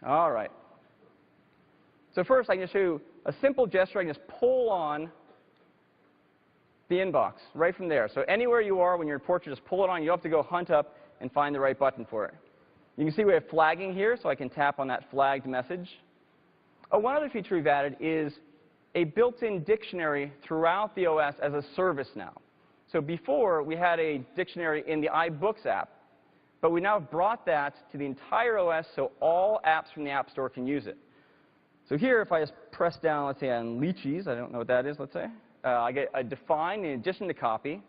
All right. So first, I can show you a simple gesture. I can just pull on the inbox right from there. So anywhere you are when you're in portrait, just pull it on. You don't have to go hunt up and find the right button for it. You can see we have flagging here, so I can tap on that flagged message. Oh, one other feature we've added is a built-in dictionary throughout the OS as a service now. So before, we had a dictionary in the iBooks app, but we now brought that to the entire OS so all apps from the App Store can use it. So here, if I just press down, let's say on lychees, I don't know what that is, let's say, I get a define in addition to copy.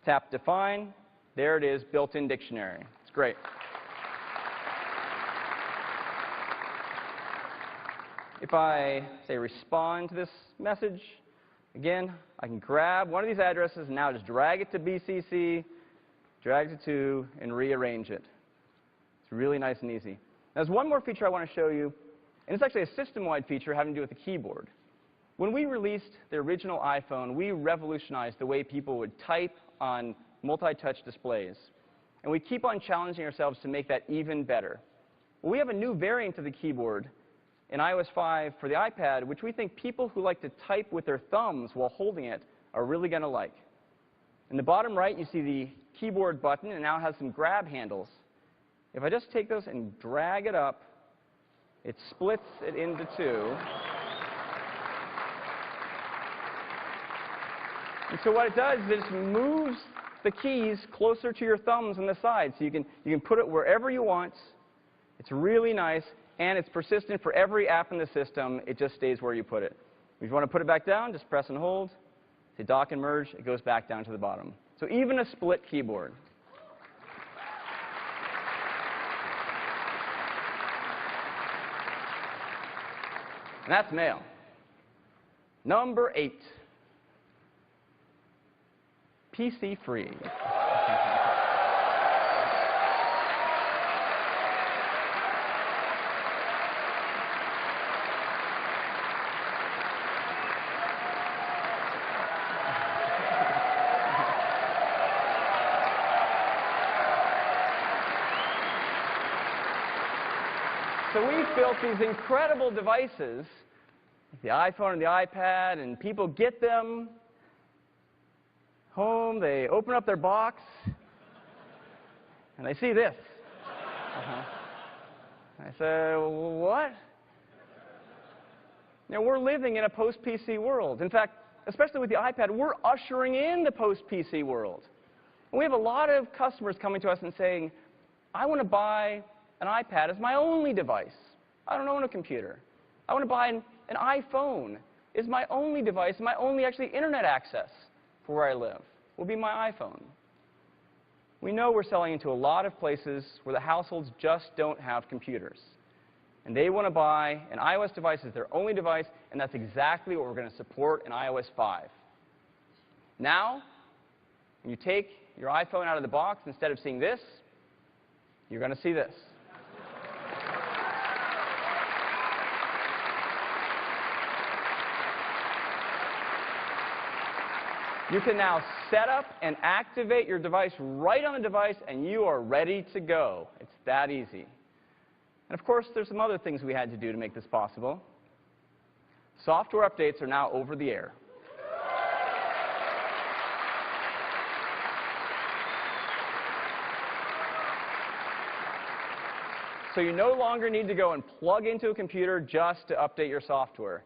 Tap define. There it is, built-in dictionary. It's great. If I, say, respond to this message, again, I can grab one of these addresses and now just drag it to BCC, drag it to, and rearrange it. It's really nice and easy. Now, there's one more feature I want to show you, and it's actually a system-wide feature having to do with the keyboard. When we released the original iPhone, we revolutionized the way people would type on multi-touch displays. And we keep on challenging ourselves to make that even better. Well, we have a new variant of the keyboard in iOS 5 for the iPad, which we think people who like to type with their thumbs while holding it are really going to like. In the bottom right, you see the keyboard button, and now it has some grab handles. If I just take those and drag it up, it splits it into two. And so what it does is it just moves the keys closer to your thumbs on the side. So you can put it wherever you want. It's really nice, and it's persistent for every app in the system. It just stays where you put it. If you want to put it back down, just press and hold. Say dock and merge. It goes back down to the bottom. So even a split keyboard. And that's mail. Number 8. PC free. So we've built these incredible devices, the iPhone and the iPad, and people get them home, they open up their box, and they see this. I say, what? Now, we're living in a post-PC world. In fact, especially with the iPad, we're ushering in the post-PC world. And we have a lot of customers coming to us and saying, I want to buy an iPad as my only device. I don't own a computer. I want to buy an iPhone as my only device, my only actually internet access for where I live will be my iPhone. We know we're selling into a lot of places where the households just don't have computers. And they want to buy an iOS device as their only device, and that's exactly what we're going to support in iOS 5. Now, when you take your iPhone out of the box, instead of seeing this, you're going to see this. You can now set up and activate your device right on the device, and you are ready to go. It's that easy. And of course, there's some other things we had to do to make this possible. Software updates are now over the air. So you no longer need to go and plug into a computer just to update your software.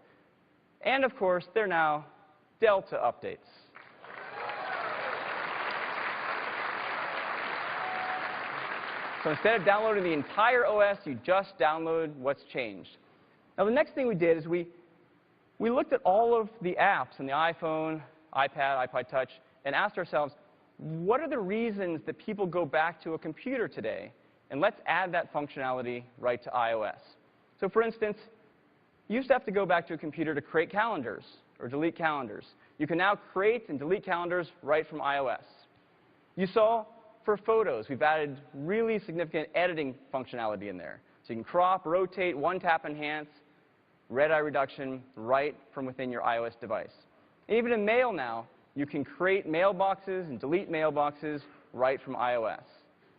And of course, they're now Delta updates. So instead of downloading the entire OS, you just download what's changed. Now, the next thing we did is we looked at all of the apps on the iPhone, iPad, iPod Touch, and asked ourselves, what are the reasons that people go back to a computer today? And let's add that functionality right to iOS. So for instance, you used to have to go back to a computer to create calendars or delete calendars. You can now create and delete calendars right from iOS. You saw for photos, we've added really significant editing functionality in there. So you can crop, rotate, one-tap enhance, red-eye reduction right from within your iOS device. And even in mail now, you can create mailboxes and delete mailboxes right from iOS.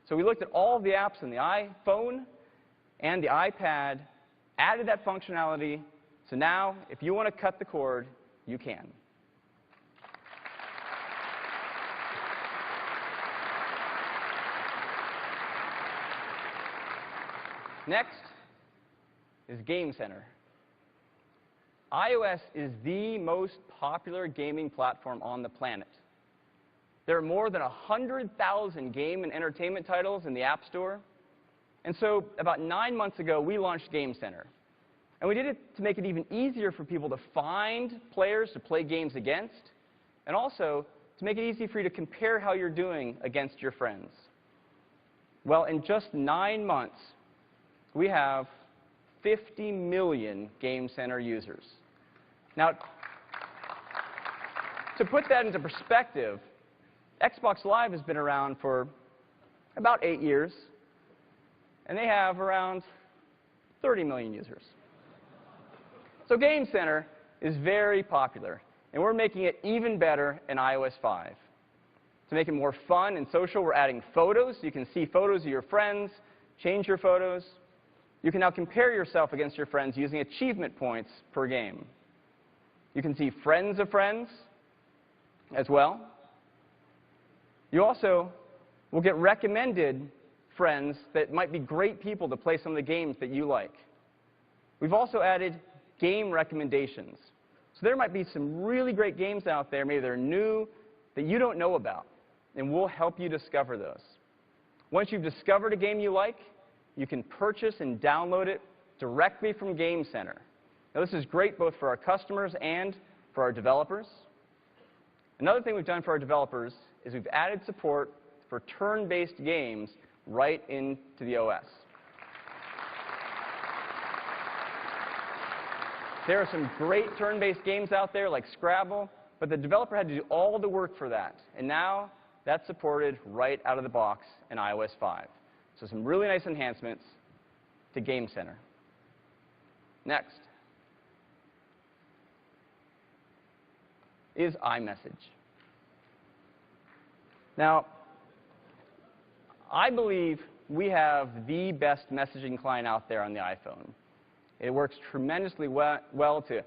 So we looked at all of the apps on the iPhone, and the iPad added that functionality, so now if you want to cut the cord, you can. Next is Game Center. iOS is the most popular gaming platform on the planet. There are more than 100,000 game and entertainment titles in the App Store. And so about 9 months ago, we launched Game Center. And we did it to make it even easier for people to find players to play games against, and also to make it easy for you to compare how you're doing against your friends. Well, in just 9 months, we have 50 million Game Center users. Now, to put that into perspective, Xbox Live has been around for about 8 years, and they have around 30 million users. So Game Center is very popular, and we're making it even better in iOS 5. To make it more fun and social, we're adding photos. You can see photos of your friends, change your photos. You can now compare yourself against your friends using achievement points per game. You can see friends of friends as well. You also will get recommended friends that might be great people to play some of the games that you like. We've also added game recommendations. So there might be some really great games out there, maybe they're new, that you don't know about, and we'll help you discover those. Once you've discovered a game you like, you can purchase and download it directly from Game Center. Now, this is great both for our customers and for our developers. Another thing we've done for our developers is we've added support for turn-based games right into the OS. There are some great turn-based games out there like Scrabble, but the developer had to do all the work for that. And now that's supported right out of the box in iOS 5. So some really nice enhancements to Game Center. Next is iMessage. Now, I believe we have the best messaging client out there on the iPhone. It works tremendously well to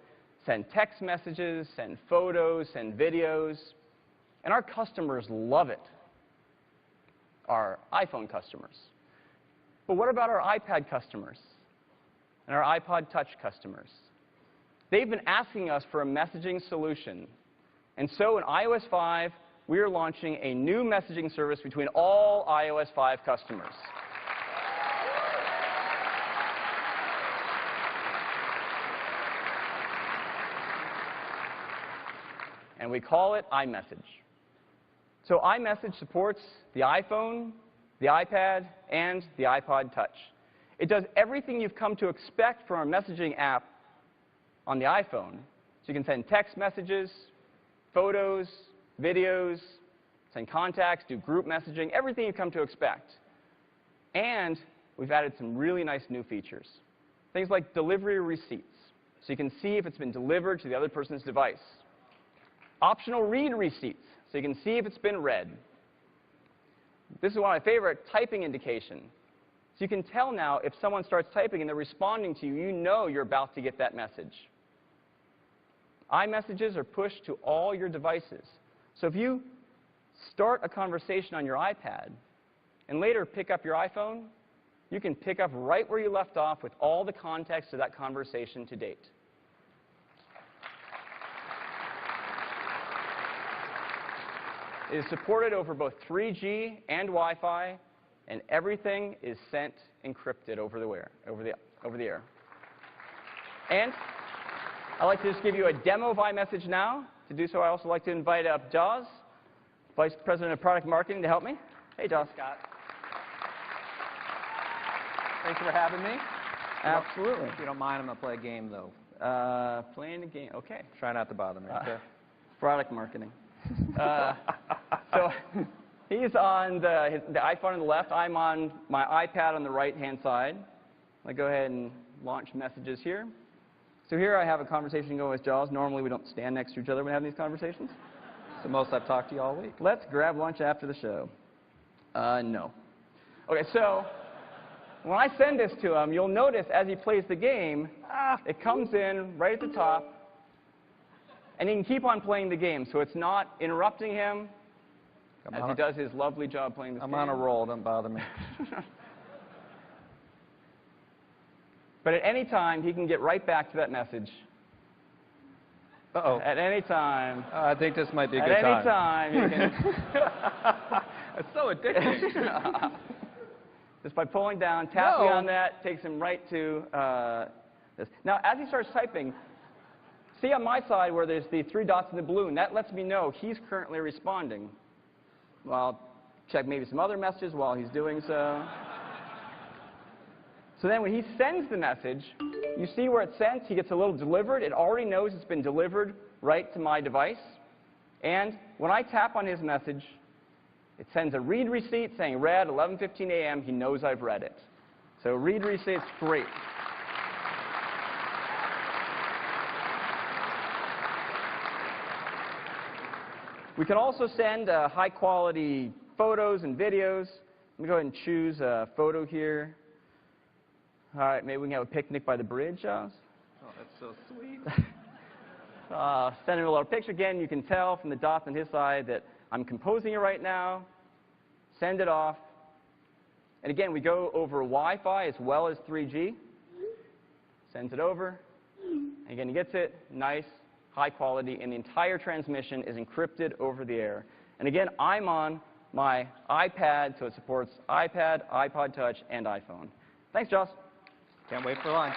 send text messages, send photos, send videos, and our customers love it, our iPhone customers. But what about our iPad customers and our iPod Touch customers? They've been asking us for a messaging solution. And so in iOS 5, we are launching a new messaging service between all iOS 5 customers. And we call it iMessage. So iMessage supports the iPhone, the iPad, and the iPod Touch. It does everything you've come to expect from our messaging app on the iPhone. So you can send text messages, photos, videos, send contacts, do group messaging, everything you've come to expect. And we've added some really nice new features. Things like delivery receipts, so you can see if it's been delivered to the other person's device. Optional read receipts, so you can see if it's been read. This is one of my favorite, typing indication. So you can tell now if someone starts typing and they're responding to you, you know you're about to get that message. iMessages are pushed to all your devices. So if you start a conversation on your iPad and later pick up your iPhone, you can pick up right where you left off with all the context of that conversation to date. It is supported over both 3G and Wi-Fi, and everything is sent encrypted over the air. And I'd like to just give you a demo of iMessage now. To do so, I also like to invite up Jaws, Vice President of Product Marketing, to help me. Hey, Jaws. Scott. Thanks for having me. Absolutely. If you don't mind, I'm going to play a game, though. Playing a game. Okay. Try not to bother me, okay? Product marketing. So he's on the iPhone on the left. I'm on my iPad on the right-hand side. I'll go ahead and launch messages here. So here I have a conversation going with Jaws. Normally we don't stand next to each other when we have these conversations. It's the most I've talked to you all week. Let's grab lunch after the show. No. Okay, so when I send this to him, you'll notice as he plays the game, it comes in right at the top, and he can keep on playing the game, so it's not interrupting him as he does his lovely job playing this game. I'm on a roll, don't bother me. But at any time, he can get right back to that message. Uh-oh. At any time. I think this might be a good time. At any time, you can... It's so addicting. Just by pulling down, tapping on that, takes him right to this. Now, as he starts typing, see on my side where there's the 3 dots in the balloon. That lets me know he's currently responding. Well, I'll check maybe some other messages while he's doing so. So then when he sends the message, you see where it's sent. He gets a little delivered. It already knows it's been delivered right to my device. And when I tap on his message, it sends a read receipt saying read 11:15 a.m. He knows I've read it. So read receipt's great. We can also send high-quality photos and videos. Let me go ahead and choose a photo here. All right, maybe we can have a picnic by the bridge, Joss. Oh, that's so sweet. Send him a little picture. Again, you can tell from the dots on his side that I'm composing it right now. Send it off. And again, we go over Wi-Fi as well as 3G. Sends it over. And again, he gets it. Nice, high quality. And the entire transmission is encrypted over the air. And again, I'm on my iPad, so it supports iPad, iPod Touch, and iPhone. Thanks, Joss. Can't wait for lunch.